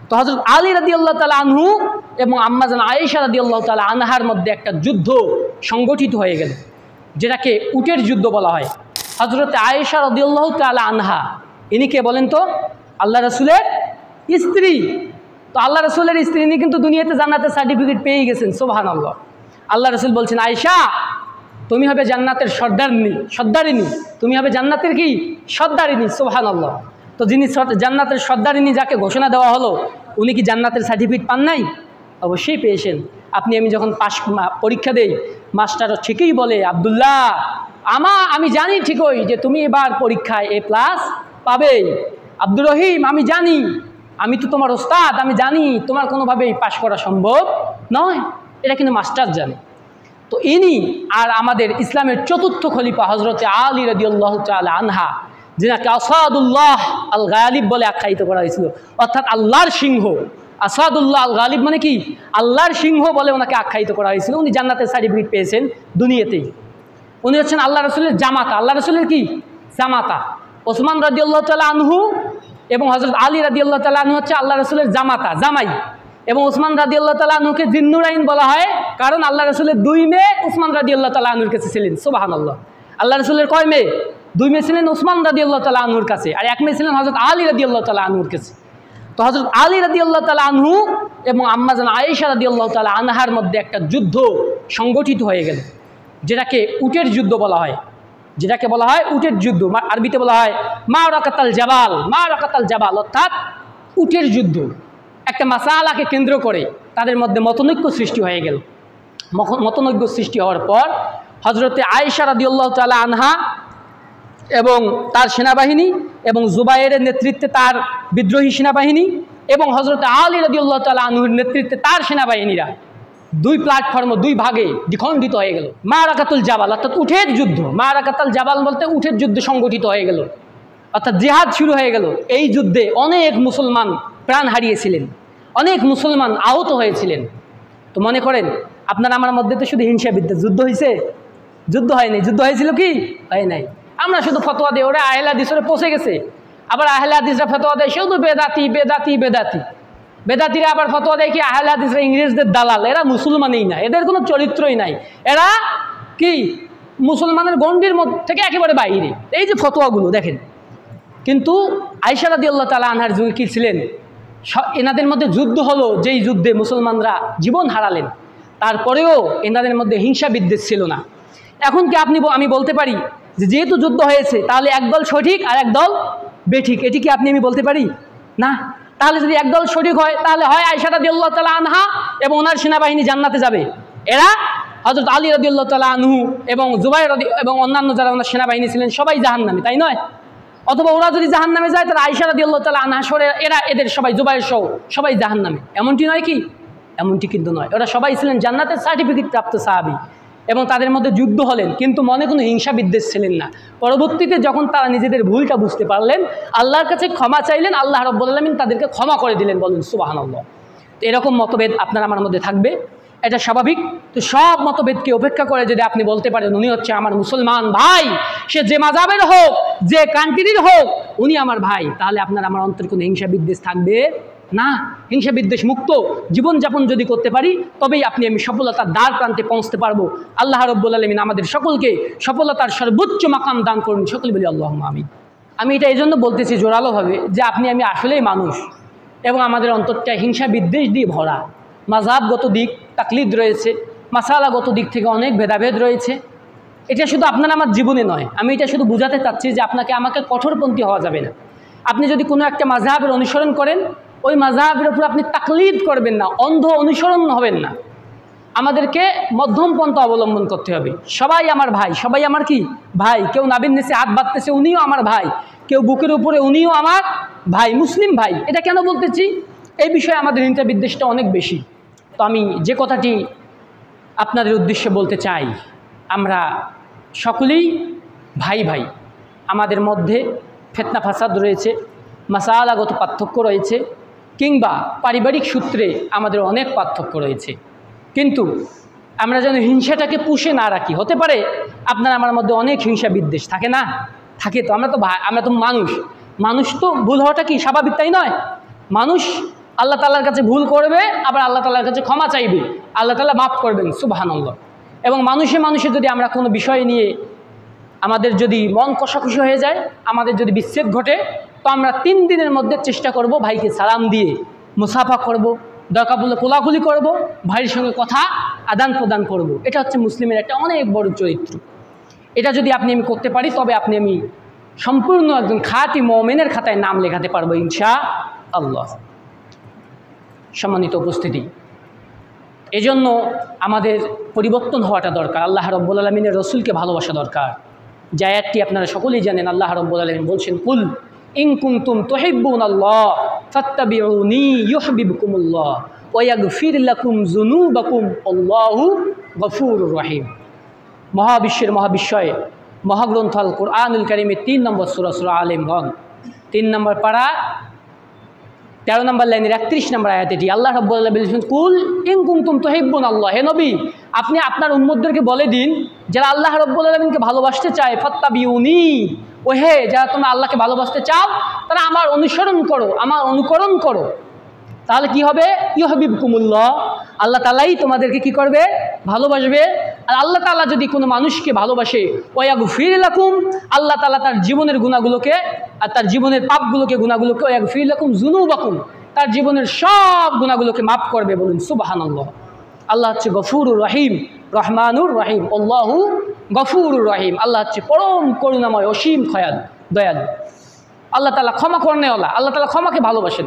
তো হযরত আলী রাদিয়াল্লাহু তাআলা আনহু এবং আম্মা জান আয়েশা রাদিয়াল্লাহু তাআলা আনহার মধ্যে একটা যুদ্ধ সংগঠিত হয়ে গেল, যেটাকে উটের যুদ্ধ বলা হয়। হযরত আয়েশা রাদিয়াল্লাহু তাআলা আনহা, ইনি কে বলেন তো? আল্লাহ রাসূলের স্ত্রী। তো আল্লাহ রাসূলের স্ত্রী, ইনি কিন্তু দুনিয়াতে জান্নাতের সার্টিফিকেট পেয়ে গেছেন। সুবহানাল্লাহ। আল্লাহ রাসূল বলছেন, আয়েশা তুমি হবে জান্নাতের সর্দারিনী, তুমি হবে জান্নাতের কি সর্দারিনী। সুবহানাল্লাহ। তো যিনি জান্নাতের সর্দারিনী, যাকে ঘোষণা দেওয়া হলো, উনি কি জান্নাতের সার্টিফিকেট পান নাই? অবশ্যই পেয়েছেন। আপনি আমি যখন পরীক্ষা দেই, মাস্টার ঠিকই বলে, আব্দুল্লাহ আমি জানি ঠিকই যে তুমি এবার পরীক্ষায় A+ পাবেই। আব্দুর রহিম আমি জানি, আমি তো তোমার ওস্তাদ, আমি জানি তোমার কোনোভাবেই পাশ করা সম্ভব নয়। এটা কিন্তু মাস্টার জানে। তো ইনি আর আমাদের ইসলামের চতুর্থ খলিফা হযরতে আলী রাদিয়াল্লাহু তাআলা আনহা, যিনাকে আসাদুল্লাহ আল গালিব বলে আখ্যায়িত করা হয়েছিল, অর্থাৎ আল্লাহর সিংহ। আসাদুল্লাহ আল গালিব মানে কি? আল্লাহর সিংহ বলে ওনাকে আখ্যায়িত করা হয়েছিল। উনি জান্নাতের সার্টিফিকেট পেয়েছেন দুনিয়াতেই। উনি হচ্ছেন আল্লাহ রাসূলের জামাতা। আল্লাহ রাসূলের কি জামাতা? ওসমান রাদিয়াল্লাহু তাআলা আনহু এবং হযরত আলী রাদিয়াল্লাহু তাআলা আনহু হচ্ছে আল্লাহ রাসূলের জামাতা, জামাই। এবং ওসমান রাদিয়াল্লাহু তাআলা আনহুকে জিন্নুরাইন বলা হয়, কারণ আল্লাহ রাসূলের 2 মেয়ে ওসমান রাদিয়াল্লাহু তাআলা আনহুর কাছে ছিলেন। সুবহানাল্লাহ। আল্লাহ রাসূলের কয় মেয়ে? 2 মেয়ে ছিলেন ওসমান রাদিয়াল্লাহু তাআলা আনহুর কাছে, আর 1 মেয়ে ছিলেন হযরত আলী রাদিয়াল্লাহু তাআলা আনহুর কাছে। তো হযরত আলী রাদিয়াল্লাহু তাআলা আনহু এবং আম্মা জান আয়েশা রাদিয়াল্লাহু তাআলা আনহার মধ্যে একটা যুদ্ধ সংগঠিত হয়ে গেল, যেটাকে উটের যুদ্ধ বলা হয়। যেটাকে বলা হয় উটের যুদ্ধ, আরবিতে বলা হয় মারাকাতাল জাবাল। মারাকাতাল জাবাল অর্থাৎ উটের যুদ্ধ। একটা মাসালাকে কেন্দ্র করে তাদের মধ্যে মতনৈক্য সৃষ্টি হয়ে গেল। মতনৈক্য সৃষ্টি হওয়ার পর হযরতে আয়েশা রাদিয়াল্লাহু তাআলা আনহা এবং তার সেনাবাহিনী এবং জুবাইরের নেতৃত্বে তার বিদ্রোহী সেনাবাহিনী এবং হযরতে আলী রাদিয়াল্লাহু তাআলা আনহুর নেতৃত্বে তার সেনাবাহিনীরা 2 প্ল্যাটফর্ম, 2 ভাগে দ্বিখণ্ডিত হয়ে গেল। মারাকাতুল জাবাল অর্থাৎ উটের যুদ্ধ। মারাকাতুল জাবাল বলতে উটের যুদ্ধ সংগঠিত হয়ে গেল, অর্থাৎ জিহাদ শুরু হয়ে গেল। এই যুদ্ধে অনেক মুসলমান প্রাণ হারিয়েছিলেন, অনেক মুসলমান আহত হয়েছিলেন। তো মনে করেন আপনার আমার মধ্যে তো শুধু হিংসা বিদ্বেষ, যুদ্ধ হয়েছে? যুদ্ধ হয়নি। যুদ্ধ হয়েছিল কি? হয় নাই। আমরা শুধু ফতোয়া দিই, ওরা আহলে হাদিসে পৌঁছে গেছে। আবার আহলে হাদিসরা ফতোয়া দেয় শুধু বেদাতি বেদাতি বেদাতি। বেদাতিরা আবার ফতোয়া দেয় কি আহলে হাদিসরা ইংরেজদের দালাল, এরা মুসলমানই না, এদের কোনো চরিত্রই নাই, এরা কি মুসলমানের গণ্ডির মধ্যে থেকে একেবারে বাইরে। এই যে ফতোয়াগুলো দেখেন। কিন্তু আয়েশা রাদিয়াল্লাহু তাআলা আনহার যুগে কি ছিলেন? এনাদের মধ্যে যুদ্ধ হলো, যেই যুদ্ধে মুসলমানরা জীবন হারালেন, তারপরেও এনাদের মধ্যে হিংসা বিদ্বেষ ছিল না। এখন কি আমি বলতে পারি যে যেহেতু যুদ্ধ হয়েছে তাহলে একদল সঠিক আর একদল বেঠিক? এটি কি আমি বলতে পারি? না। তাহলে যদি একদল সঠিক হয়, তাহলে হয় আয়েশা রাদিয়াল্লাহু তাআলা আনহা এবং ওনার সেনাবাহিনী জান্নাতে যাবে, এরা হযরত আলী রাদিয়াল্লাহু তাআলা আনহু এবং জুবাইর এবং অন্যান্য যারা ওনার সেনাবাহিনী ছিলেন সবাই জাহান্নামী, তাই নয়? অথবা ওরা যদি জাহান্নামে যায় তাহলে আয়েশা রাদিয়াল্লাহু তাআলা আনহা সরে এদের সবাই, জুবাইর সহ সবাই জাহান্নামে। এমনটি নয় কি? এমনটি কিন্তু নয়। ওরা সবাই ছিলেন জান্নাতের সার্টিফিকেট প্রাপ্ত সাহাবী এবং তাদের মধ্যে যুদ্ধ হলেন, কিন্তু মনে কোনো হিংসা বিদ্বেষ ছিলেন না। পরবর্তীতে যখন তারা নিজেদের ভুলটা বুঝতে পারলেন, আল্লাহর কাছে ক্ষমা চাইলেন, আল্লাহ রাব্বুল আলামিন তাদেরকে ক্ষমা করে দিলেন। বলেন সুবহানাল্লাহ। তো এরকম মতভেদ আপনার আমার মধ্যে থাকবে, এটা স্বাভাবিক। তো সব মতভেদকে উপেক্ষা করে যদি আপনি বলতে পারেন উনি হচ্ছে আমার মুসলমান ভাই, সে যে মাযহাবের হোক, যে কান্ট্রির হোক, উনি আমার ভাই, তাহলে আপনার আমার অন্তরে কোনো হিংসা বিদ্বেষ থাকবে না। হিংসা বিদ্বেষ মুক্ত জীবনযাপন যদি করতে পারি, তবেই আপনি আমি সফলতার দ্বার প্রান্তে পৌঁছতে পারবো। আল্লাহ রাব্বুল আলামিন আমাদের সকলকে সফলতার সর্বোচ্চ মাকাম দান করুন। সকলে বলি আল্লাহুম্মা আমিন। আমি এটা এই জন্য বলতেছি জোরালোভাবে যে আপনি আমি আসলেই মানুষ এবং আমাদের অন্তরটা হিংসা বিদ্বেষ দিয়ে ভরা। মাযহাবগত দিক তাকলিদ রয়েছে, মাসালাগত দিক থেকে অনেক ভেদাভেদ রয়েছে। এটা শুধু আপনার আমার জীবনে নয়, আমি এটা শুধু বোঝাতে চাচ্ছি যে আপনাকে আমাকে কঠোরপন্থী হওয়া যাবে না। আপনি যদি কোনো একটা মাযহাবের অনুসরণ করেন, ওই মাযহাবের উপর আপনি তাকলিদ করবেন না, অন্ধ অনুসরণ হবেন না। আমাদেরকে মধ্যম পন্থা অবলম্বন করতে হবে। সবাই আমার ভাই, সবাই আমার কি ভাই। কেউ নাভির নিচে হাত বাঁধতেছে, উনিও আমার ভাই। কেউ বুকের উপরে, উনিও আমার ভাই, মুসলিম ভাই। এটা কেন বলতেছি? এই বিষয়ে আমাদের হিংসা বিদ্বেষটা অনেক বেশি। তো আমি যে কথাটি আপনাদের উদ্দেশ্যে বলতে চাই, আমরা সকলেই ভাই ভাই। আমাদের মধ্যে ফিতনা ফাসাদ রয়েছে, মাসালাগত পার্থক্য রয়েছে, কিংবা পারিবারিক সূত্রে আমাদের অনেক পার্থক্য রয়েছে, কিন্তু আমরা যেন হিংসাটাকে পুষে না রাখি। হতে পারে আপনার আমার মধ্যে অনেক হিংসা বিদ্বেষ থাকে, না থাকে? তো আমরা তো মানুষ, মানুষ তো ভুল হওয়াটা কি স্বাভাবিক, তাই নয়? মানুষ আল্লাহ তাআলার কাছে ভুল করবে, আবার আল্লাহ তাআলার কাছে ক্ষমা চাইবে, আল্লাহ তাআলা মাফ করবেন, সুবহানাল্লাহ। এবং মানুষে যদি আমরা কোনো বিষয় নিয়ে আমাদের যদি মন কষাকষি হয়ে যায়, আমাদের যদি বিচ্ছেদ ঘটে, তো আমরা 3 দিনের মধ্যে চেষ্টা করব ভাইকে সালাম দিয়ে মুসাফা করব, দরকার পড়লে কোলাকুলি করব, ভাইয়ের সঙ্গে কথা আদান প্রদান করব। এটা হচ্ছে মুসলিমের একটা অনেক বড় চরিত্র। এটা যদি আমি করতে পারি, তবে আমি সম্পূর্ণ একজন খাঁটি মুমিনের খাতায় নাম লেখাতে পারবো ইনশাআল্লাহ। সম্মানিত উপস্থিতি, এজন্য আমাদের পরিবর্তন হওয়াটা দরকার। আল্লাহ রাব্বুল আলামিনের রাসূলকে ভালোবাসা দরকার। যে আয়াতটি আপনারা সকলেই জানেন, আল্লাহ রাব্বুল আলামিন বলছেন, কুল ইন কুনতুম তুহিব্বুনাল্লাহ ফাত্তাবিউনি ইউহিব্বুকুমুল্লাহ ওয়া ইয়াগফির লাকুম যুনুবাকুম আল্লাহু গফুরুর রহিম। মহাবিশ্বের মহাবিশ্বয়ে মহাগ্রন্থ আল কোরআনুল কারীমের 3 নম্বর সূরা, সূরা আলে ইমরান 3 নম্বর পারা 13 নম্বর লাইনের 31 নম্বর আয়াত। এটি আল্লাহ রাব্বুল আলামিন বলেছেন, কুল ইন কুনতুম তুহিব্বুনাল্লাহ, হে নবী আপনি আপনার উম্মতদেরকে বলে দিন যারা আল্লাহ রাব্বুল আলামিনকে ভালোবাসতে চায়, ফাত্তাবিউনি, ও হে যারা তোমরা আল্লাহকে ভালোবাসতে চাও তারা আমার অনুসরণ করো, আমার অনুকরণ করো। তাহলে কি হবে? ইউহিব্বুকুমুল্লাহ, আল্লাহ তাআলাই তোমাদেরকে কি করবে? ভালোবাসবে। আর আল্লাহ তাআলা যদি কোনো মানুষকে ভালোবাসে, ওয়া ইয়াগফির লাকুম, আল্লাহ তাআলা তার জীবনের গুনাহগুলোকে আর তার জীবনের পাপগুলোকে গুনাহগুলোকে, ওয়া ইয়াগফির লাকুম যুনুবাকুম, তার জীবনের সব গুনাহগুলোকে মাফ করবে। বলুন সুবহানাল্লাহ। আল্লাহ হচ্ছে গফুরুর রহিম, রহমানুর রহিম। আল্লাহু গফুরুর রহিম, আল্লাহ হচ্ছে পরম করুণাময়, অসীম দয়ালু। আল্লাহ তাআলা ক্ষমা করনেওয়ালা, আল্লাহ তাআলা ক্ষমাকে ভালোবাসেন।